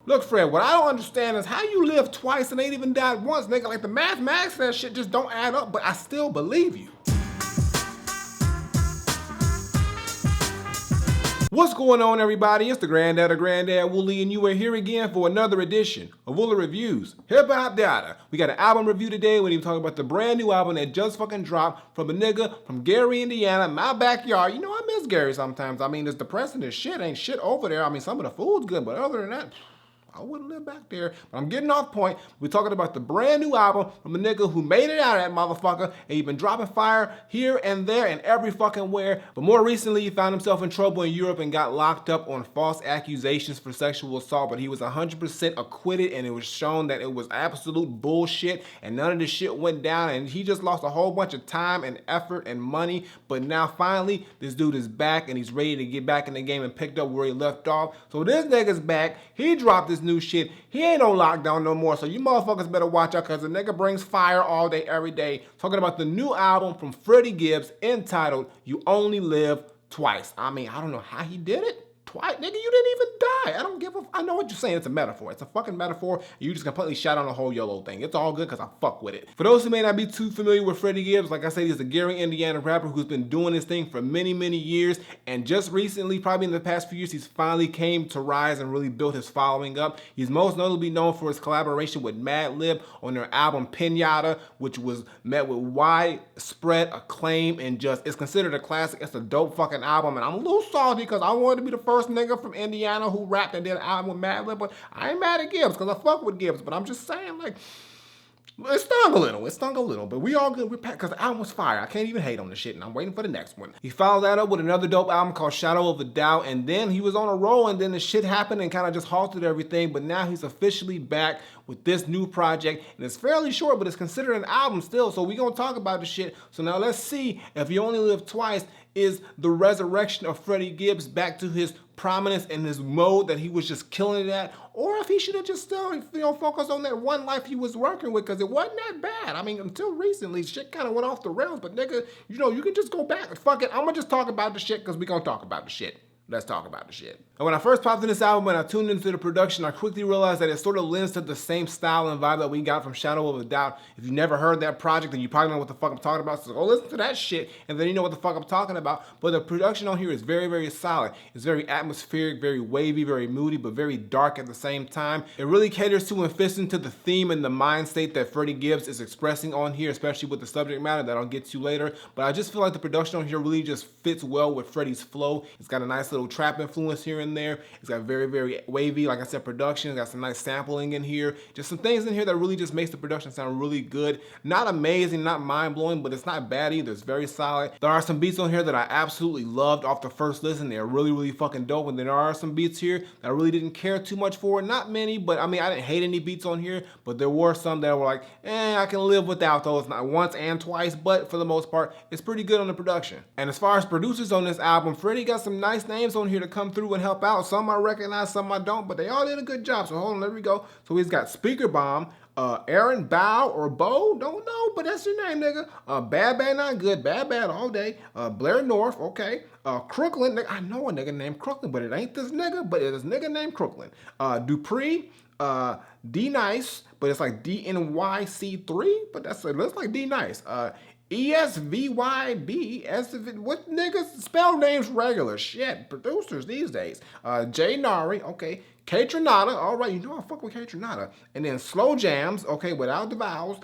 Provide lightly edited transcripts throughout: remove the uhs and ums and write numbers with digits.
Look, Fred, what I don't understand is how you live twice and ain't even died once, nigga. Like the mathematics of that shit just don't add up, but I still believe you. What's going on, everybody? It's the Granddad of Granddad Woolly, and you are here again for another edition of Woolly Reviews Hip Hop Data. We got an album review today. We're even talking about the brand new album that just fucking dropped from a nigga from Gary, Indiana, my backyard. You know, I miss Gary sometimes. I mean, it's depressing as shit. Ain't shit over there. I mean, some of the food's good, but other than that, I wouldn't live back there. But I'm getting off point. We're talking about the brand new album from a nigga who made it out of that motherfucker, and he's been dropping fire here and there and every fucking where. But more recently, he found himself in trouble in Europe and got locked up on false accusations for sexual assault. But he was 100% acquitted, and it was shown that it was absolute bullshit, and none of this shit went down, and he just lost a whole bunch of time and effort and money. But now finally, this dude is back, and he's ready to get back in the game and picked up where he left off. So this nigga's back. He dropped this new shit. He ain't on lockdown no more, so you motherfuckers better watch out, because the nigga brings fire all day, every day. Talking about the new album from Freddie Gibbs entitled You Only Live Twice. I mean, I don't know how he did it. Twice, nigga, you didn't even die. I don't give a, I know what you're saying. It's a metaphor. It's a fucking metaphor. You just completely shot on the whole YOLO thing. It's all good because I fuck with it. For those who may not be too familiar with Freddie Gibbs, like I said, he's a Gary, Indiana rapper who's been doing this thing for many, many years. And just recently, probably in the past few years, he's finally came to rise and really built his following up. He's most notably known for his collaboration with Madlib on their album Pinata, which was met with widespread acclaim and just, it's considered a classic. It's a dope fucking album. And I'm a little salty because I wanted to be the first nigga from Indiana who rapped and did an album with Madlib, but I ain't mad at Gibbs because I fuck with Gibbs, but I'm just saying, like, it stung a little, but we all good. We're packed because the album was fire. I can't even hate on the shit, and I'm waiting for the next one. He followed that up with another dope album called Shadow of a Doubt, and then he was on a roll, and then the shit happened and kind of just halted everything, but now he's officially back with this new project, and it's fairly short, but it's considered an album still, so we gonna talk about the shit. So now let's see if You Only Live Twice is the resurrection of Freddie Gibbs back to his prominence and his mode that he was just killing it at, or if he should have just still, focused on that one life he was working with, because it wasn't that bad. I mean, until recently, shit kind of went off the rails, but nigga, you can just go back. Fuck it, I'm gonna just talk about the shit because we gonna talk about the shit. Let's talk about the shit. And when I first popped in this album and I tuned into the production, I quickly realized that it sort of lends to the same style and vibe that we got from Shadow of a Doubt. If you never heard that project, then you probably know what the fuck I'm talking about. So go listen to that shit, and then you know what the fuck I'm talking about. But the production on here is very, very solid. It's very atmospheric, very wavy, very moody, but very dark at the same time. It really caters to and fits into the theme and the mind state that Freddie Gibbs is expressing on here, especially with the subject matter that I'll get to later. But I just feel like the production on here really just fits well with Freddie's flow. It's got a nice little trap influence here and there. It's got very, very wavy, like I said, production. It's got some nice sampling in here. Just some things in here that really just makes the production sound really good. Not amazing, not mind-blowing, but it's not bad either. It's very solid. There are some beats on here that I absolutely loved off the first listen. They're really, really fucking dope. And then there are some beats here that I really didn't care too much for. Not many, but I mean, I didn't hate any beats on here, but there were some that were like, I can live without those, not once and twice, but for the most part, it's pretty good on the production. And as far as producers on this album, Freddie got some nice names on here to come through and help out. Some I recognize, some I don't, but they all did a good job. So hold on, there we go. So he's got Speaker Bomb, Aaron Bow or Bo, don't know, but that's your name, nigga. Bad Bad Not Good, Bad Bad All Day. Blair North, okay. Crooklyn, nigga. I know a nigga named Crooklyn, but it ain't this nigga, but it is nigga named Crooklyn. Dupree, D Nice, but it's like DNYC3, but it looks like D Nice. ESVYB, what niggas spell names regular? Shit, producers these days. Jay Nari, okay. K Tronada, all right, you know I fuck with K Tronada. And then Slow Jams, okay, without the vowels.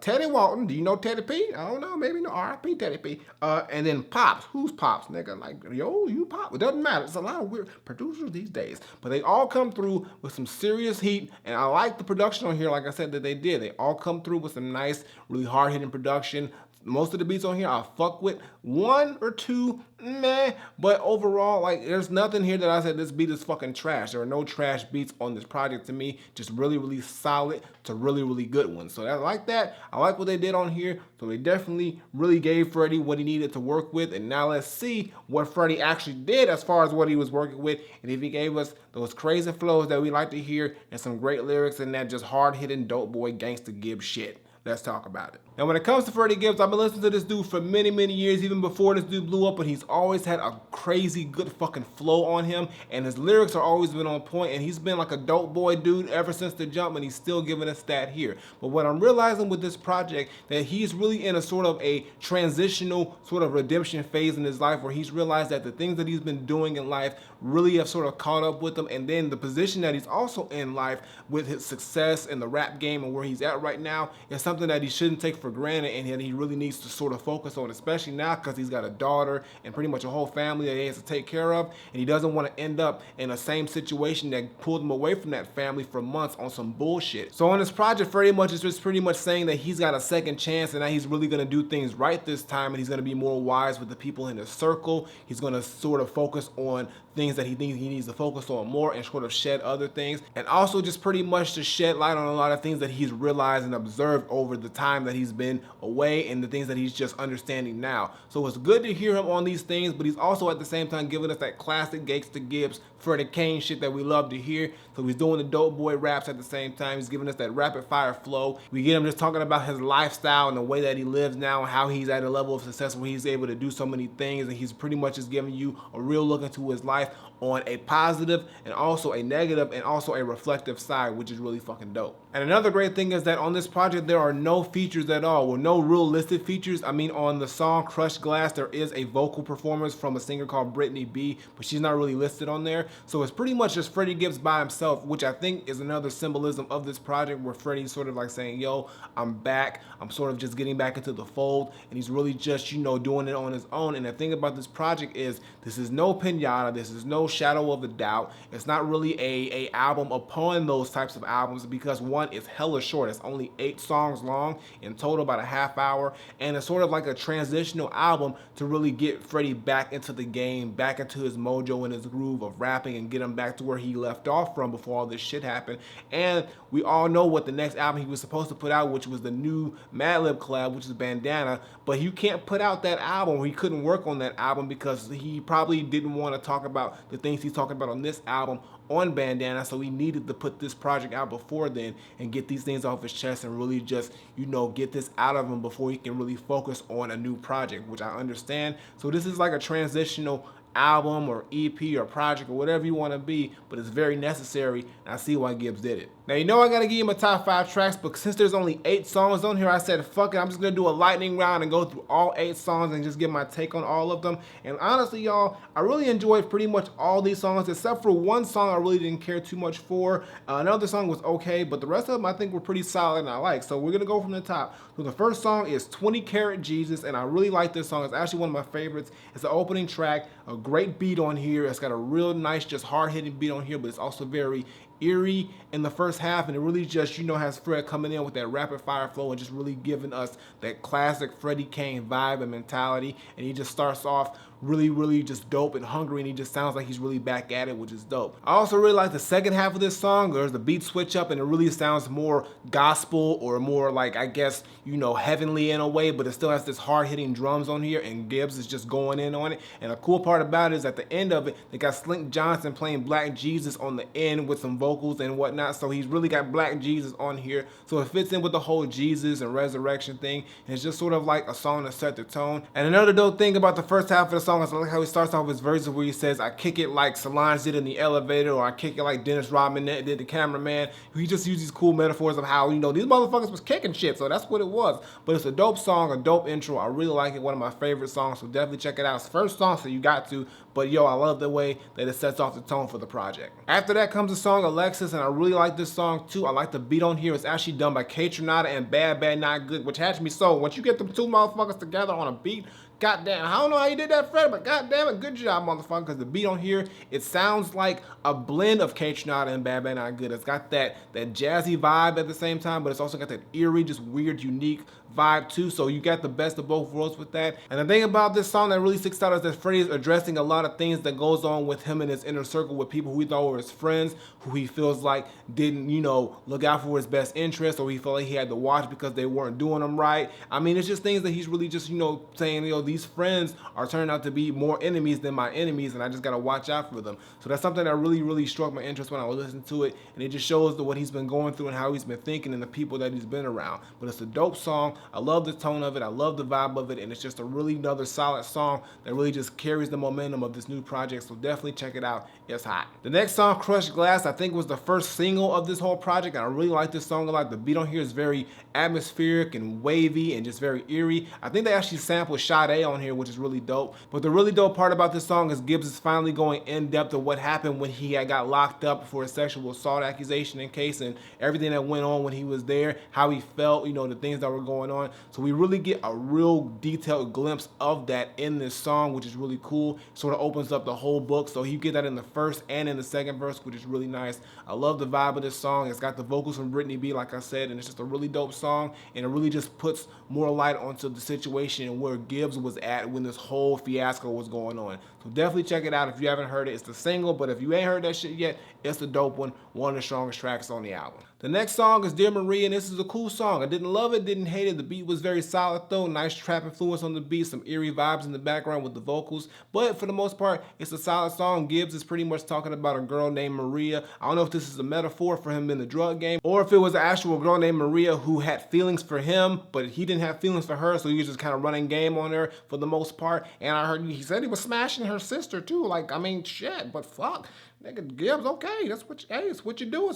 Teddy Walton, do you know Teddy P? I don't know, maybe no, R.I.P. Teddy P. And then Pops, who's Pops, nigga? Like, yo, you Pop, it doesn't matter. It's a lot of weird producers these days. But they all come through with some serious heat, and I like the production on here, like I said, that they did. They all come through with some nice, really hard-hitting production. Most of the beats on here I fuck with. One or two, meh. But overall, like, there's nothing here that I said this beat is fucking trash. There are no trash beats on this project to me. Just really, really solid to really, really good ones. So I like that. I like what they did on here. So they definitely really gave Freddie what he needed to work with. And now let's see what Freddie actually did as far as what he was working with. And if he gave us those crazy flows that we like to hear and some great lyrics and that just hard-hitting dope boy gangsta Gibbs shit. Let's talk about it. And when it comes to Freddie Gibbs, I've been listening to this dude for many, many years, even before this dude blew up, but he's always had a crazy good fucking flow on him, and his lyrics are always been on point, and he's been like a dope boy dude ever since the jump, and he's still giving us that here. But what I'm realizing with this project, that he's really in a sort of a transitional sort of redemption phase in his life, where he's realized that the things that he's been doing in life really have sort of caught up with him, and then the position that he's also in life with his success in the rap game and where he's at right now is something that he shouldn't take for granted, and that he really needs to sort of focus on, especially now because he's got a daughter and pretty much a whole family that he has to take care of, and he doesn't want to end up in the same situation that pulled him away from that family for months on some bullshit. So on this project, Freddie much is just pretty much saying that he's got a second chance and that he's really going to do things right this time, and he's going to be more wise with the people in his circle. He's going to sort of focus on things that he thinks he needs to focus on more and sort of shed other things, and also just pretty much to shed light on a lot of things that he's realized and observed over the time that he's been away and the things that he's just understanding now. So it's good to hear him on these things, but he's also at the same time giving us that classic Gangsta Gibbs, Freddie Kane shit that we love to hear. So he's doing the dope boy raps at the same time. He's giving us that rapid fire flow. We get him just talking about his lifestyle and the way that he lives now and how he's at a level of success where he's able to do so many things, and he's pretty much just giving you a real look into his life on a positive and also a negative and also a reflective side, which is really fucking dope. And another great thing is that on this project there are no features at all, well, no real listed features. I mean, on the song Crushed Glass there is a vocal performance from a singer called Brittany B, but she's not really listed on there. So it's pretty much just Freddie Gibbs by himself, which I think is another symbolism of this project, where Freddie's sort of like saying, yo, I'm back, I'm sort of just getting back into the fold, and he's really just, you know, doing it on his own. And the thing about this project is this is no pinata, this is no shadow of a doubt. It's not really a album upon those types of albums, because one, it's hella short. It's only 8 songs long in total, about a half hour, and it's sort of like a transitional album to really get Freddie back into the game, back into his mojo and his groove of rapping, and get him back to where he left off from before all this shit happened. And we all know what the next album he was supposed to put out, which was the new Madlib collab, which is Bandana, but you can't put out that album, or he couldn't work on that album because he probably didn't want to talk about the things he's talking about on this album on Bandana, so he needed to put this project out before then and get these things off his chest and really just, you know, get this out of him before he can really focus on a new project, which I understand. So this is like a transitional album or EP or project or whatever you want to be, but it's very necessary, and I see why Gibbs did it. Now, you know I gotta give you my top 5 tracks, but since there's only 8 songs on here, I said fuck it, I'm just gonna do a lightning round and go through all 8 songs and just give my take on all of them. And honestly, y'all, I really enjoyed pretty much all these songs except for one song I really didn't care too much for. Another song was okay, but the rest of them I think were pretty solid and I like. So we're gonna go from the top. So the first song is 20 Karat Jesus, and I really like this song. It's actually one of my favorites. It's the opening track, a great beat on here. It's got a real nice, just hard-hitting beat on here, but it's also very eerie in the first half, and it really just, you know, has Fred coming in with that rapid fire flow and just really giving us that classic Freddie Kane vibe and mentality. And he just starts off really just dope and hungry, and he just sounds like he's really back at it, which is dope. I also really like the second half of this song. There's the beat switch up, and it really sounds more gospel or more like, I guess, you know, heavenly in a way, but it still has this hard-hitting drums on here, and Gibbs is just going in on it. And the cool part about it is at the end of it, they got Slink Johnson playing Black Jesus on the end with some vocals and whatnot, so he's really got Black Jesus on here, so it fits in with the whole Jesus and resurrection thing, and it's just sort of like a song to set the tone. And another dope thing about the first half of the song, I like how he starts off his verses where he says, I kick it like Solange did in the elevator, or I kick it like Dennis Rodman did the cameraman. He just used these cool metaphors of how, you know, these motherfuckers was kicking shit, so that's what it was. But it's a dope song, a dope intro. I really like it, one of my favorite songs, so definitely check it out. It's the first song, so you got to, but yo, I love the way that it sets off the tone for the project. After that comes the song Alexis, and I really like this song too. I like the beat on here. It's actually done by Kaytranada and Bad Bad Not Good, which has me so, once you get them two motherfuckers together on a beat, goddamn, I don't know how you did that, Fred, but goddamn it, good job, motherfucker, because the beat on here, it sounds like a blend of Kaytranada and Bad Bad Not Good. It's got that jazzy vibe at the same time, but it's also got that eerie, just weird, unique vibe too, so you got the best of both worlds with that. And the thing about this song that really sticks out is that Freddie is addressing a lot of things that goes on with him in his inner circle with people who he thought were his friends, who he feels like didn't, you know, look out for his best interest, or he felt like he had to watch because they weren't doing them right. I mean, it's just things that he's really just, you know, saying, you know, these friends are turning out to be more enemies than my enemies, and I just gotta watch out for them. So that's something that really struck my interest when I was listening to it, and it just shows what he's been going through and how he's been thinking and the people that he's been around. But it's a dope song. I love the tone of it. I love the vibe of it, and it's just a really another solid song that really just carries the momentum of this new project. So definitely check it out. It's hot. The next song, Crushed Glass, I think was the first single of this whole project, and I really like this song a lot. The beat on here is very atmospheric and wavy and just very eerie. I think they actually sampled Sade on here, which is really dope. But the really dope part about this song is Gibbs is finally going in depth of what happened when he had got locked up for a sexual assault accusation and case, and everything that went on when he was there, how he felt, you know, the things that were going on. So we really get a real detailed glimpse of that in this song, which is really cool. Sort of opens up the whole book. So you get that in the first and in the second verse, which is really nice. I love the vibe of this song. It's got the vocals from Brittany B, like I said, and it's just a really dope song, and it really just puts more light onto the situation and where Gibbs was at when this whole fiasco was going on. So definitely check it out if you haven't heard it. It's the single, but if you ain't heard that shit yet, it's the dope one of the strongest tracks on the album. The next song is Dear Maria, and this is a cool song. I didn't love it, didn't hate it. The beat was very solid though. Nice trap influence on the beat, some eerie vibes in the background with the vocals. But for the most part, it's a solid song. Gibbs is pretty much talking about a girl named Maria. I don't know if this is a metaphor for him in the drug game, or if it was an actual girl named Maria who had feelings for him, but he didn't have feelings for her, so he was just kind of running game on her for the most part. And I heard he said he was smashing her sister too. Like, I mean, shit, but fuck. Nigga, Gibbs, okay, that's what you, hey, it's what you do,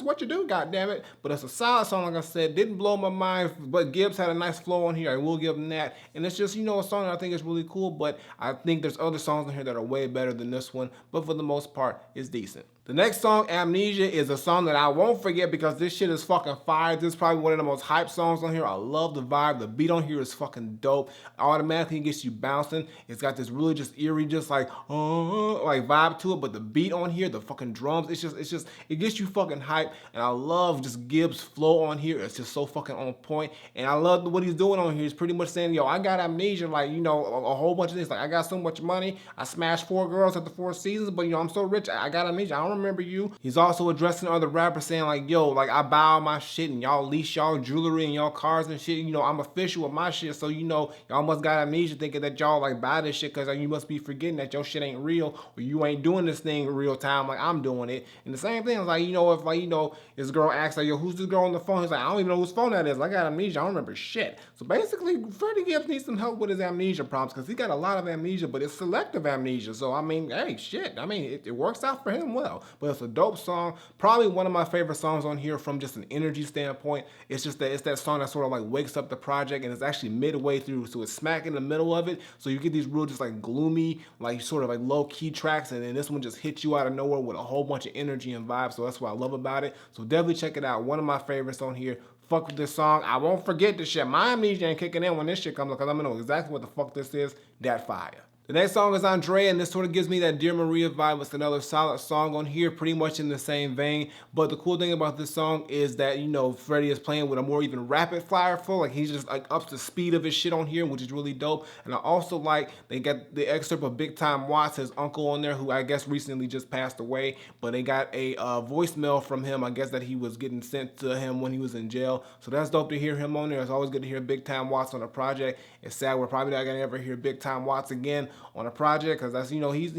goddammit. But it's a solid song, like I said. Didn't blow my mind, but Gibbs had a nice flow on here. I will give him that. And it's just, you know, a song that I think is really cool, but I think there's other songs in here that are way better than this one, but for the most part, it's decent. The next song, Amnesia, is a song that I won't forget because this shit is fucking fire. This is probably one of the most hype songs on here. I love the vibe. The beat on here is fucking dope. Automatically gets you bouncing. It's got this really just eerie, just like vibe to it. But the beat on here, the fucking drums, it gets you fucking hype. And I love just Gibbs' flow on here. It's just so fucking on point. And I love what he's doing on here. He's pretty much saying, yo, I got amnesia, like, you know, a whole bunch of things. Like, I got so much money. I smashed 4 girls at the 4 seasons, but, you know, I'm so rich. I got amnesia. I don't remember you. He's also addressing other rappers saying like, yo, like I buy all my shit and y'all lease y'all jewelry and y'all cars and shit. You know, I'm official with my shit. So, you know, y'all must got amnesia thinking that y'all like buy this shit because you must be forgetting that your shit ain't real or you ain't doing this thing in real time like I'm doing it. And the same thing is like, you know, if like, you know, this girl asks like, yo, who's this girl on the phone? He's like, I don't even know whose phone that is. I got amnesia. I don't remember shit. So basically, Freddie Gibbs needs some help with his amnesia problems because he got a lot of amnesia, but it's selective amnesia. So, I mean, hey, shit. I mean, it works out for him well. But it's a dope song. Probably one of my favorite songs on here from just an energy standpoint. It's just that it's that song that sort of like wakes up the project, and it's actually midway through, so it's smack in the middle of it. So you get these real just like gloomy, like sort of like low key tracks, and then this one just hits you out of nowhere with a whole bunch of energy and vibes. So that's what I love about it. So definitely check it out. One of my favorites on here. Fuck with this song. I won't forget this shit. My amnesia ain't kicking in when this shit comes up because I'm gonna know exactly what the fuck this is. That fire. The next song is Andrea, and this sort of gives me that Dear Maria vibe. It's another solid song on here, pretty much in the same vein. But the cool thing about this song is that, you know, Freddie is playing with a more even rapid fire flow. Like, he's just like ups the speed of his shit on here, which is really dope. And I also like they got the excerpt of Big Time Watts, his uncle, on there, who I guess recently just passed away. But they got a voicemail from him, I guess, that he was getting sent to him when he was in jail. So that's dope to hear him on there. It's always good to hear Big Time Watts on a project. It's sad we're probably not gonna ever hear Big Time Watts again on a project, because that's, you know, he's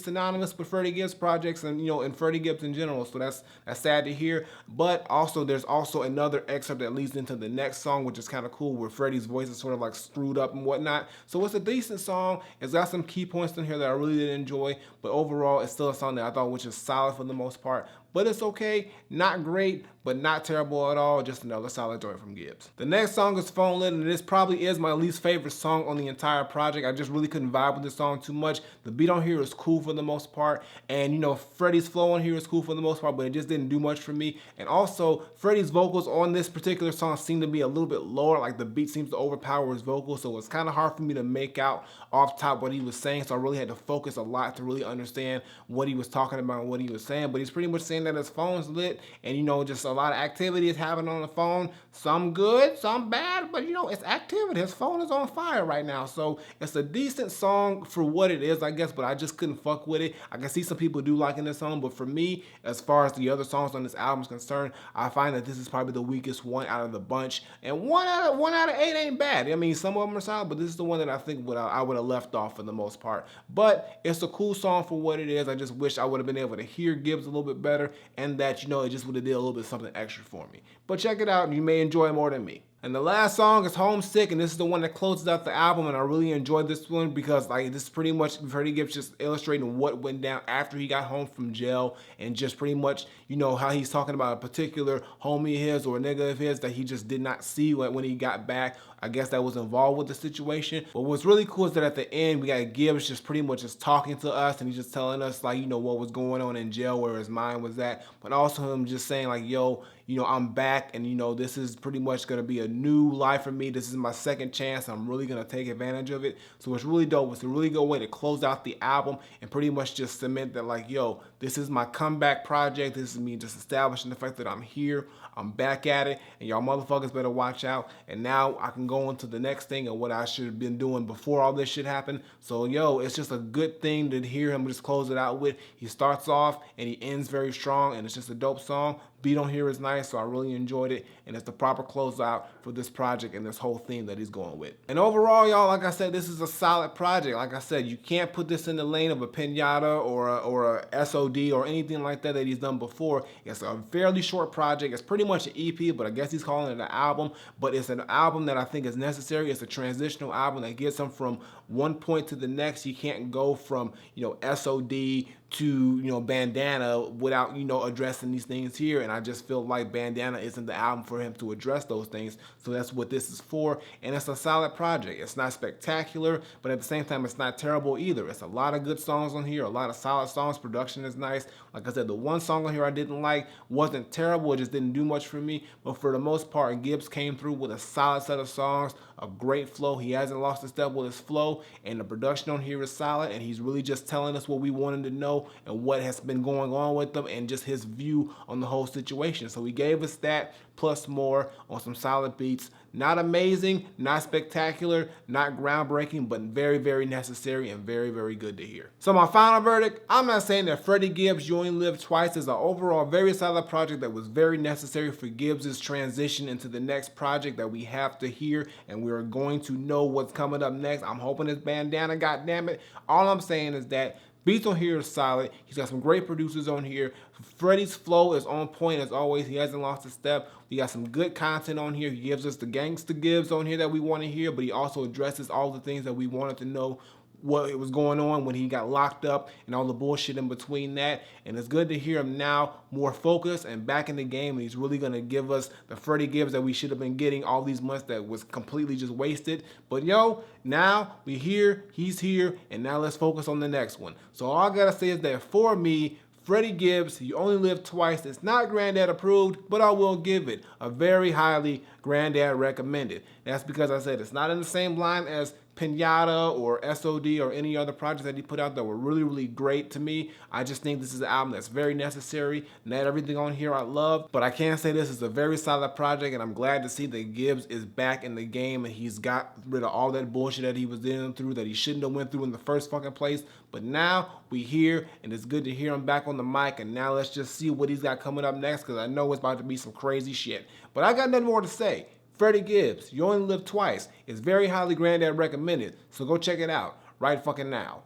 synonymous with Freddie Gibbs projects and, you know, and Freddie Gibbs in general. So that's sad to hear. But also there's also another excerpt that leads into the next song, which is kind of cool, where Freddie's voice is sort of like screwed up and whatnot. So it's a decent song. It's got some key points in here that I really did enjoy, but overall it's still a song that I thought which is solid for the most part. But it's okay, not great, but not terrible at all. Just another solid joint from Gibbs. The next song is Phone Lit, and this probably is my least favorite song on the entire project. I just really couldn't vibe with this song too much. The beat on here is cool for the most part, and you know, Freddie's flow on here is cool for the most part, but it just didn't do much for me. And also, Freddie's vocals on this particular song seem to be a little bit lower, like the beat seems to overpower his vocals, so it's kind of hard for me to make out off top what he was saying, so I really had to focus a lot to really understand what he was talking about and what he was saying. But he's pretty much saying saying that his phone's lit and, you know, just a lot of activity is happening on the phone. Some good, some bad, but, you know, it's activity. His phone is on fire right now. So it's a decent song for what it is, I guess, but I just couldn't fuck with it. I can see some people do liking this song, but for me, as far as the other songs on this album is concerned, I find that this is probably the weakest one out of the bunch. And one out of 8 ain't bad. I mean, some of them are solid, but this is the one that I think I would have left off for the most part. But it's a cool song for what it is. I just wish I would have been able to hear Gibbs a little bit better, and that, you know, it just would have did a little bit something extra for me. But check it out, and you may enjoy it more than me. And the last song is Homesick, and this is the one that closes out the album, and I really enjoyed this one because, like, this is pretty much Freddie Gibbs just illustrating what went down after he got home from jail, and just pretty much, you know, how he's talking about a particular homie of his or a nigga of his that he just did not see when he got back. I guess that was involved with the situation. But what's really cool is that at the end, we got Gibbs just pretty much just talking to us, and he's just telling us, like, you know, what was going on in jail, where his mind was at, but also him just saying, like, yo, you know, I'm back, and, you know, this is pretty much going to be a new life for me. This is my second chance. I'm really going to take advantage of it. So it's really dope. It's a really good way to close out the album and pretty much just cement that, like, yo, this is my comeback project. This is me just establishing the fact that I'm here. I'm back at it, and y'all motherfuckers better watch out. And now I can go into the next thing and what I should have been doing before all this shit happened. So, yo, it's just a good thing to hear him just close it out with. He starts off and he ends very strong, and it's just a dope song. Beat on here is nice, so I really enjoyed it, and it's the proper closeout for this project and this whole theme that he's going with. And overall, y'all, like I said, this is a solid project. Like I said, you can't put this in the lane of a Pinata or a SOD or anything like that he's done before. It's a fairly short project. It's pretty much an EP, but I guess he's calling it an album. But it's an album that I think is necessary. It's a transitional album that gets him from one point to the next. You can't go from, you know, SOD to, you know, Bandana without, you know, addressing these things here. And I just feel like Bandana isn't the album for him to address those things. So that's what this is for. And it's a solid project. It's not spectacular, but at the same time, it's not terrible either. It's a lot of good songs on here, a lot of solid songs. Production is nice. Like I said, the one song on here I didn't like wasn't terrible. It just didn't do much for me. But for the most part, Gibbs came through with a solid set of songs, a great flow. He hasn't lost a step with his flow, and the production on here is solid, and he's really just telling us what we wanted to know and what has been going on with them and just his view on the whole situation. So he gave us that plus more on some solid beats. Not amazing, not spectacular, not groundbreaking, but very, very necessary and very, very good to hear. So my final verdict, I'm not saying that Freddie Gibbs, You Only Live Twice is an overall very solid project that was very necessary for Gibbs' transition into the next project that we have to hear, and we're going to know what's coming up next. I'm hoping it's Bandana, goddammit. All I'm saying is that beats on here is solid. He's got some great producers on here. Freddie's flow is on point as always. He hasn't lost a step. We got some good content on here. He gives us the gangsta Gibbs on here that we want to hear, but he also addresses all the things that we wanted to know what was going on when he got locked up and all the bullshit in between that. And it's good to hear him now more focused and back in the game, and he's really going to give us the Freddie Gibbs that we should have been getting all these months that was completely just wasted. But yo, now we here, he's here, and now let's focus on the next one. So all I gotta say is that for me, Freddie Gibbs, You Only Live Twice. It's not Granddad approved, but I will give it a very highly Granddad recommended. That's because I said it's not in the same line as Pinata or SOD or any other projects that he put out that were really, really great to me. I just think this is an album that's very necessary. Not everything on here I love, but I can say this is a very solid project, and I'm glad to see that Gibbs is back in the game and he's got rid of all that bullshit that he was dealing through that he shouldn't have went through in the first fucking place. But now we here, and it's good to hear him back on the mic, and now let's just see what he's got coming up next, because I know it's about to be some crazy shit. But I got nothing more to say. Freddie Gibbs, You Only Live Twice. It's very highly Granddad recommended, so go check it out right fucking now.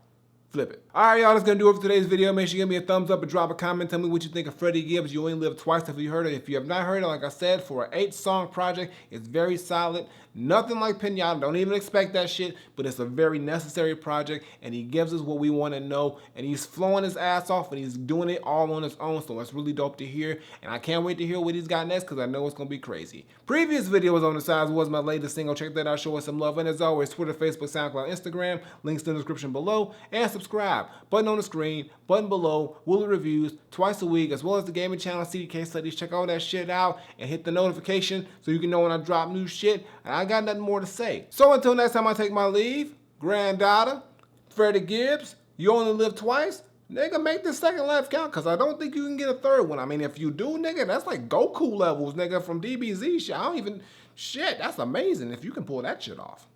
Flip it. All right, y'all, that's going to do it for today's video. Make sure you give me a thumbs up and drop a comment. Tell me what you think of Freddie Gibbs, You Only Live Twice. If you heard it. If you have not heard it, like I said, for an 8-song project, it's very solid. Nothing like Pinata. Don't even expect that shit, but it's a very necessary project, and he gives us what we want to know, and he's flowing his ass off, and he's doing it all on his own, so it's really dope to hear, and I can't wait to hear what he's got next, because I know it's going to be crazy. Previous videos on the sides was my latest single. Check that out. Show us some love, and as always, Twitter, Facebook, SoundCloud, Instagram. Links in the description below, and subscribe. Button on the screen, button below, Woolly Reviews, twice a week, as well as the gaming channel, CDK Studies. Check all that shit out, and hit the notification so you can know when I drop new shit, and I got nothing more to say. So until next time I take my leave, Granddaughter, Freddie Gibbs, You Only Live Twice, Nigga, make the second life count, because I don't think you can get a third one. I mean, if you do, nigga, that's like Goku levels, nigga, from DBZ shit. I don't even... Shit, that's amazing if you can pull that shit off.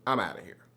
I'm out of here.